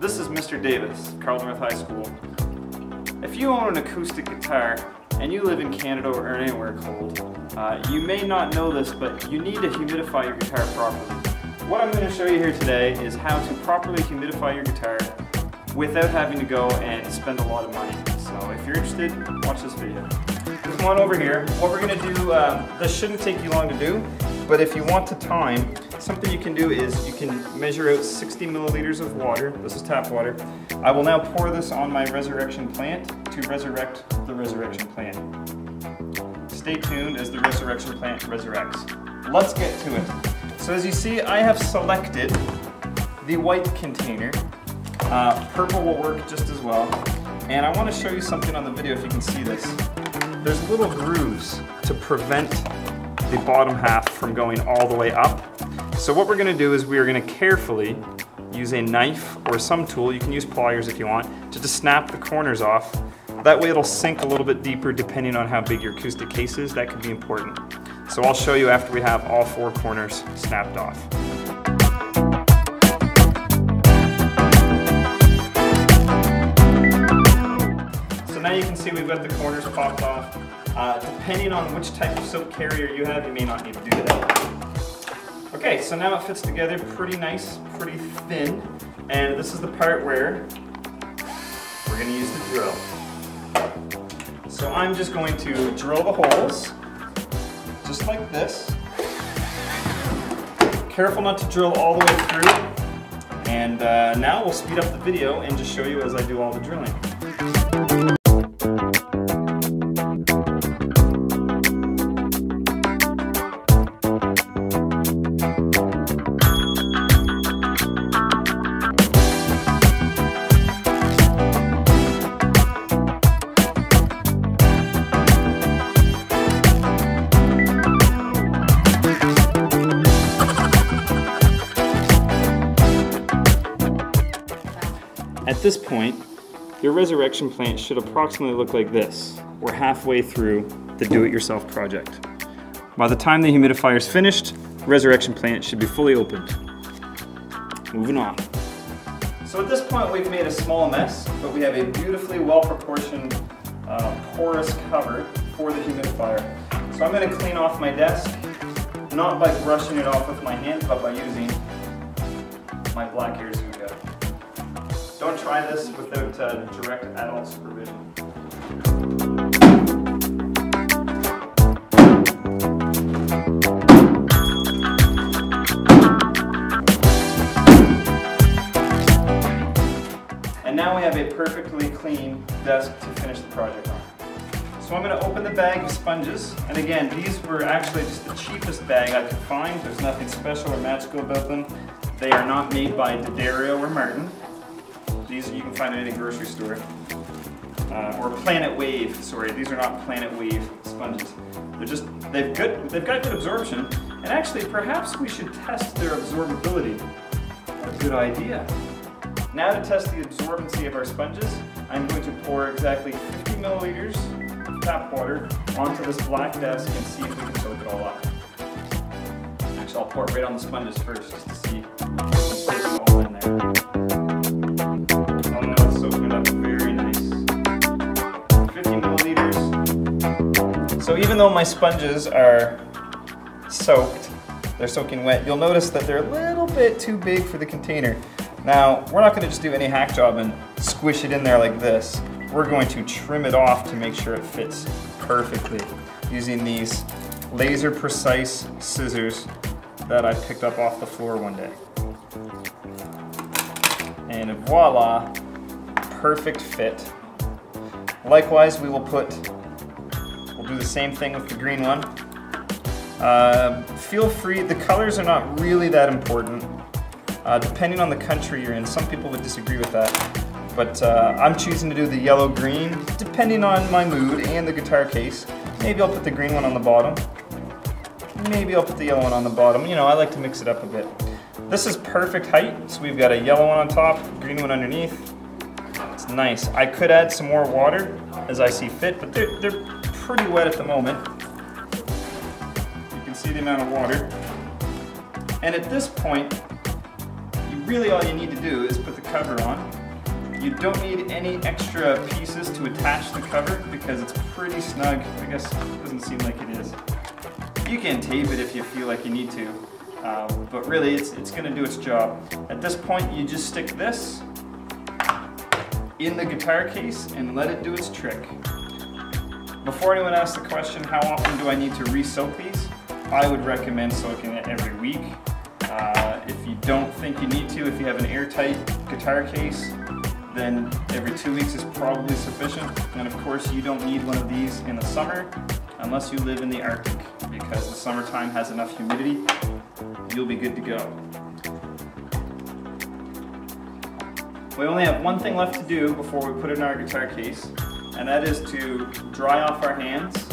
This is Mr. Davis, Carlton North High School. If you own an acoustic guitar and you live in Canada or anywhere cold, you may not know this, but you need to humidify your guitar properly. What I'm going to show you here today is how to properly humidify your guitar without having to go and spend a lot of money. So if you're interested, watch this video. Come on over here. What we're going to do, this shouldn't take you long to do, but if you want to time, something you can do is you can measure out 60 milliliters of water. This is tap water. I will now pour this on my resurrection plant to resurrect the resurrection plant. Stay tuned as the resurrection plant resurrects. Let's get to it. So as you see, I have selected the white container. Purple will work just as well. And I want to show you something on the video if you can see this. There's little grooves to prevent the bottom half from going all the way up. So what we're going to do is we are going to carefully use a knife or some tool, you can use pliers if you want, to just snap the corners off. That way it'll sink a little bit deeper depending on how big your acoustic case is. That could be important. So I'll show you after we have all 4 corners snapped off. So now you can see we've got the corners popped off. Depending on which type of soap carrier you have, you may not need to do that. Okay, so now it fits together pretty nice, pretty thin, and this is the part where we're going to use the drill. So I'm just going to drill the holes, just like this. Careful not to drill all the way through, and now we'll speed up the video and just show you as I do all the drilling. At this point, your resurrection plant should approximately look like this. We're halfway through the do-it-yourself project. By the time the humidifier is finished, the resurrection plant should be fully opened. Moving on. So at this point we've made a small mess, but we have a beautifully well-proportioned porous cover for the humidifier. So I'm going to clean off my desk, not by brushing it off with my hands, but by using my black air Zuga. Don't try this without direct adult supervision. And now we have a perfectly clean desk to finish the project on. So I'm going to open the bag of sponges, and again, these were actually just the cheapest bag I could find. There's nothing special or magical about them. They are not made by D'Addario or Martin. These you can find at any grocery store. Or Planet Wave, sorry, these are not Planet Wave sponges. They've got good absorption, and actually perhaps we should test their absorbability. What a good idea. Now to test the absorbency of our sponges, I'm going to pour exactly 50 milliliters of tap water onto this black desk and see if we can soak it all up. Actually, I'll pour it right on the sponges first just to see if it's all in there. So even though my sponges are soaked, they're soaking wet, you'll notice that they're a little bit too big for the container. Now, we're not going to just do any hack job and squish it in there like this. We're going to trim it off to make sure it fits perfectly using these laser precise scissors that I picked up off the floor one day. And voila, perfect fit. Likewise, we'll do the same thing with the green one. Feel free, the colors are not really that important. Depending on the country you're in, some people would disagree with that. But I'm choosing to do the yellow-green, depending on my mood and the guitar case. Maybe I'll put the green one on the bottom. Maybe I'll put the yellow one on the bottom. You know, I like to mix it up a bit. This is perfect height, so we've got a yellow one on top, green one underneath. It's nice. I could add some more water as I see fit, but they're pretty wet at the moment. You can see the amount of water. And at this point, really all you need to do is put the cover on. You don't need any extra pieces to attach the cover because it's pretty snug. I guess it doesn't seem like it is. You can tape it if you feel like you need to, but really it's going to do its job. At this point you just stick this in the guitar case and let it do its trick. Before anyone asks the question, how often do I need to re-soak these? I would recommend soaking it every week. If you don't think you need to, if you have an airtight guitar case, then every 2 weeks is probably sufficient. And of course you don't need one of these in the summer unless you live in the Arctic, because the summertime has enough humidity, you'll be good to go. We only have one thing left to do before we put it in our guitar case, and that is to dry off our hands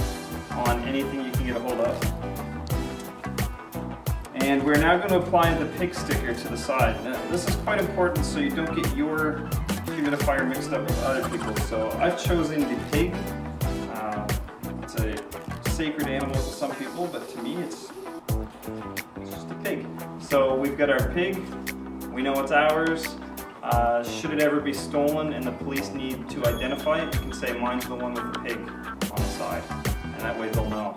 on anything you can get a hold of. And we're now going to apply the pig sticker to the side. Now, this is quite important so you don't get your humidifier mixed up with other people's. So I've chosen the pig. It's a sacred animal to some people, but to me it's just a pig. So we've got our pig, we know it's ours. Should it ever be stolen and the police need to identify it, you can say mine's the one with the pig on the side, and that way they'll know.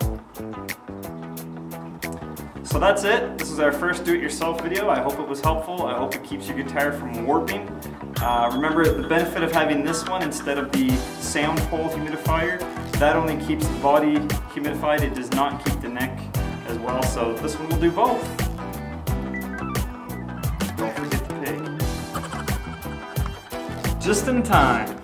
So that's it. This is our first do-it-yourself video. I hope it was helpful. I hope it keeps your guitar from warping. Remember, the benefit of having this one instead of the sound pole humidifier, that only keeps the body humidified. It does not keep the neck as well. So this one will do both. Don't forget the pig. Just in time.